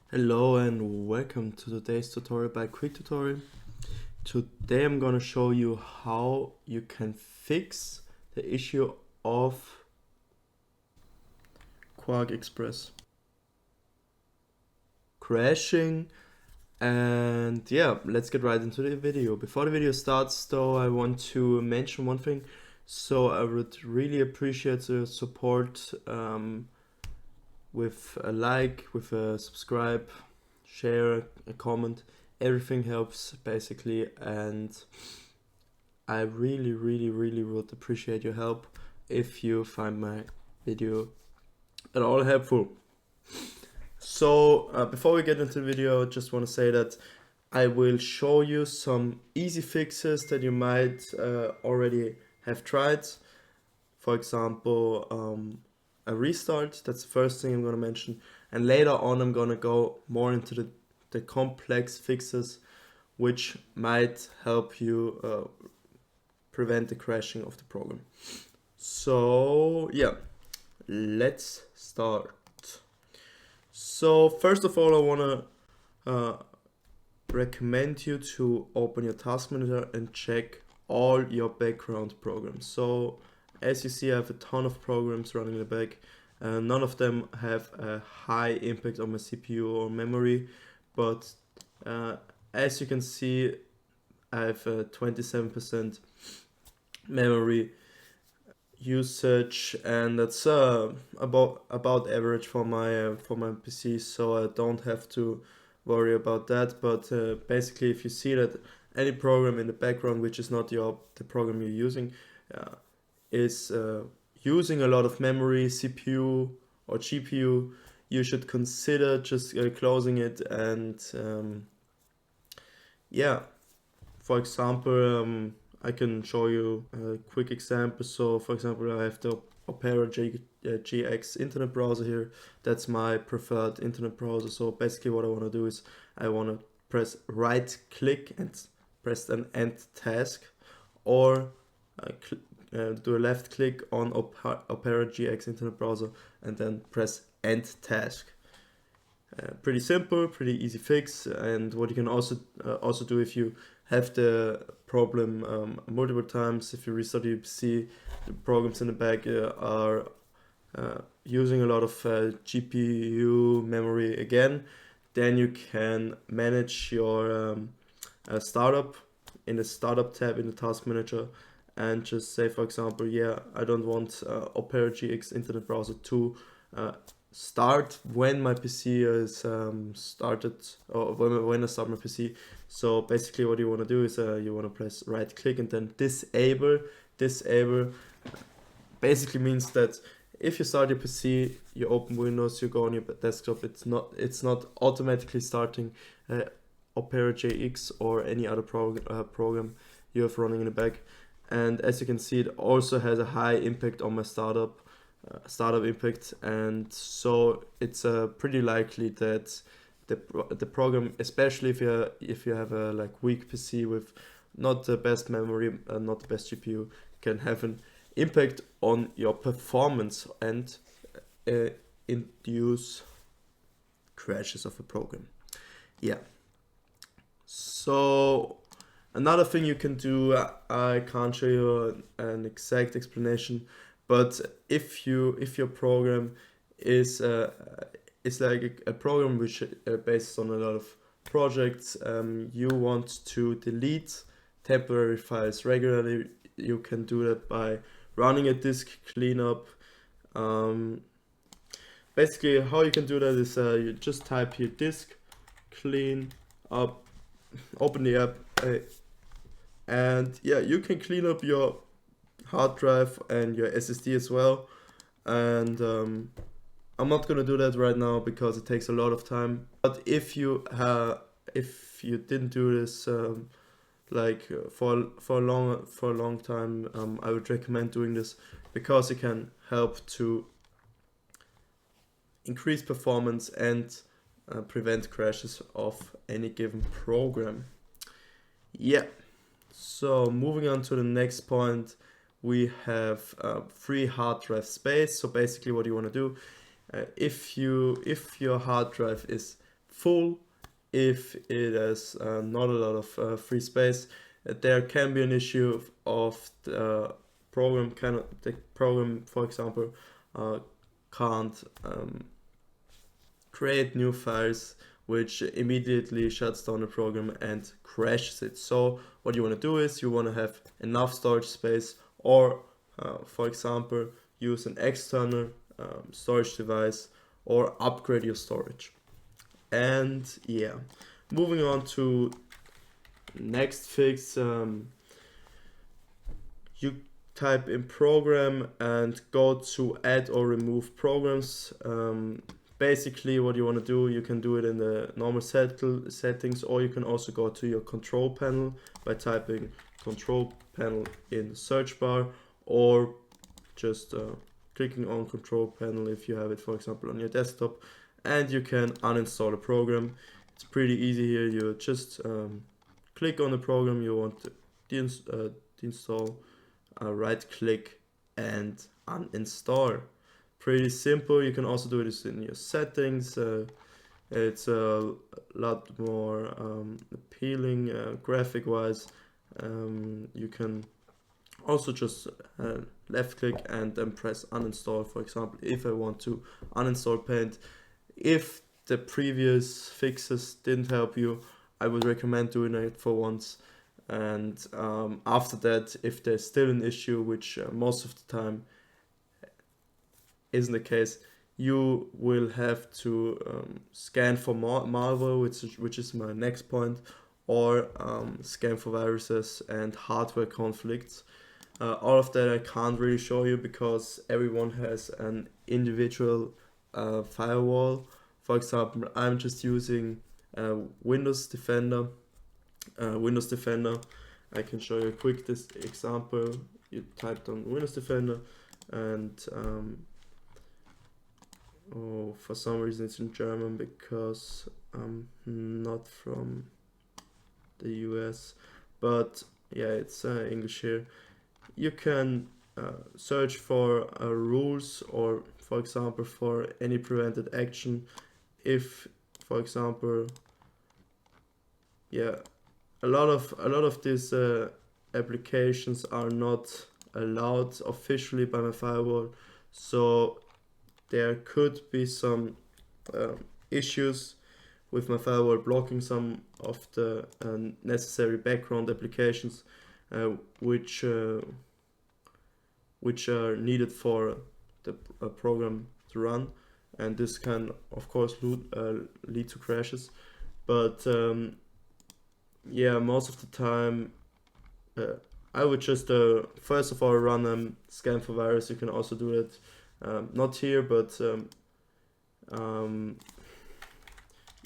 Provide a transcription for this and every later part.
Hello and welcome to today's tutorial by Quick Tutorial. Today I'm gonna show you how you can fix the issue of QuarkXPress crashing. And yeah, let's get right into the video. Before the video starts though, I want to mention one thing. So I would really appreciate the support with a like, with a subscribe, share, a comment. Everything helps basically, and I really would appreciate your help if you find my video at all helpful. So before we get into the video, I just want to say that I will show you some easy fixes that you might already have tried. For example, a restart. That's the first thing I'm going to mention, and later on I'm going to go more into the complex fixes which might help you prevent the crashing of the program. So yeah, let's start. So first of all, I want to recommend you to open your task manager and check all your background programs. So as you see, I have a ton of programs running in the back. None of them have a high impact on my CPU or memory, but as you can see, I have a 27% memory usage, and that's about average for my PC, so I don't have to worry about that. But basically, if you see that any program in the background which is not the program you're using is using a lot of memory, CPU or GPU, you should consider just closing it. And yeah, for example, I can show you a quick example. So for example, I have the Opera GX internet browser here. That's my preferred internet browser. So basically what I want to do is I want to press right click and press an end task, or do a left click on Opera GX internet browser and then press end task. Pretty simple, pretty easy fix. And what you can also do if you have the problem multiple times, if you restart your PC, the programs in the back are using a lot of GPU memory again, then you can manage your startup in the startup tab in the task manager, and just say, for example, yeah, I don't want Opera GX internet browser to start when my PC is started, or when I start my PC. So basically what you want to do is you want to press right click and then disable. Basically means that if you start your PC, you open Windows, you go on your desktop, it's not automatically starting Opera GX or any other program you have running in the back. And as you can see, it also has a high impact on my startup impact, and so it's pretty likely that the program, especially if you have a weak PC with not the best memory, not the best GPU, can have an impact on your performance and induce crashes of a program. Yeah. So another thing you can do, I can't show you an exact explanation, but if your program is like a program which based on a lot of projects, you want to delete temporary files regularly, you can do that by running a disk cleanup. Basically, how you can do that is you just type here disk clean up, open the app, and yeah, you can clean up your hard drive and your SSD as well. And I'm not gonna do that right now because it takes a lot of time. But if you didn't do this for a long time, I would recommend doing this because it can help to increase performance and prevent crashes of any given program. Yeah. So moving on to the next point, we have free hard drive space. So basically what you want to do, if your hard drive is full, if it has not a lot of free space. There can be an issue of the program for example, can't create new files, which immediately shuts down the program and crashes it. So what you want to do is you want to have enough storage space, or for example, use an external storage device, or upgrade your storage. And yeah, moving on to next fix, you type in program and go to add or remove programs. Basically what you want to do, you can do it in the normal settings, or you can also go to your control panel by typing control panel in the search bar, or just clicking on control panel if you have it, for example, on your desktop, and you can uninstall a program. It's pretty easy here. You just click on the program you want to deinstall, right click and uninstall. Pretty simple. You can also do this in your settings. It's a lot more appealing graphic wise. You can also just left click and then press uninstall. For example, if I want to uninstall Paint, if the previous fixes didn't help you, I would recommend doing it for once. And after that, if there's still an issue, which most of the time isn't the case, you will have to scan for malware, which is my next point, or scan for viruses and hardware conflicts. All of that I can't really show you because everyone has an individual firewall. For example, I'm just using Windows Defender. I can show you a quick example. You typed on Windows Defender, and for some reason it's in German because I'm not from the US, but yeah, it's English here. You can search for rules, or for example for any prevented action. If, for example, yeah, a lot of these applications are not allowed officially by my firewall, so there could be some issues with my firewall blocking some of the necessary background applications which are needed for the program to run, and this can of course lead to crashes. But yeah, most of the time I would just first of all run scan for virus. You can also do it not here, but you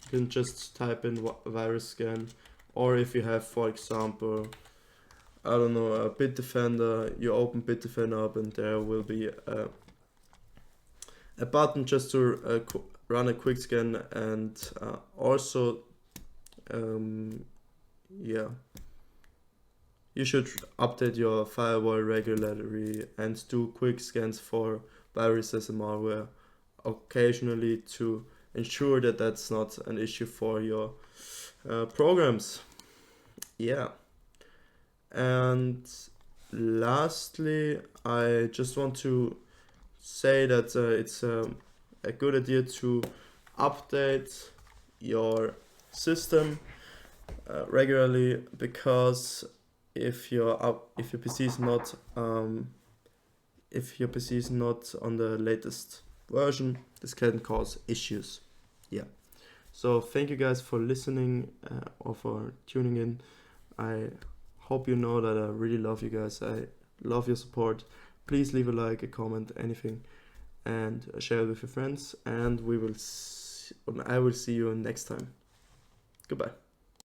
can just type in virus scan, or if you have, for example, I don't know, a Bitdefender, you open Bitdefender up and there will be a button just to run a quick scan. And also yeah, you should update your firewall regularly and do quick scans for viruses and malware occasionally to ensure that that's not an issue for your programs. Yeah. And lastly, I just want to say that it's a good idea to update your system regularly, because if your PC is not on the latest version, this can cause issues. Yeah. So thank you guys for listening or for tuning in. I hope you know that I really love you guys. I love your support. Please leave a like, a comment, anything, and share it with your friends. And I will see you next time. Goodbye.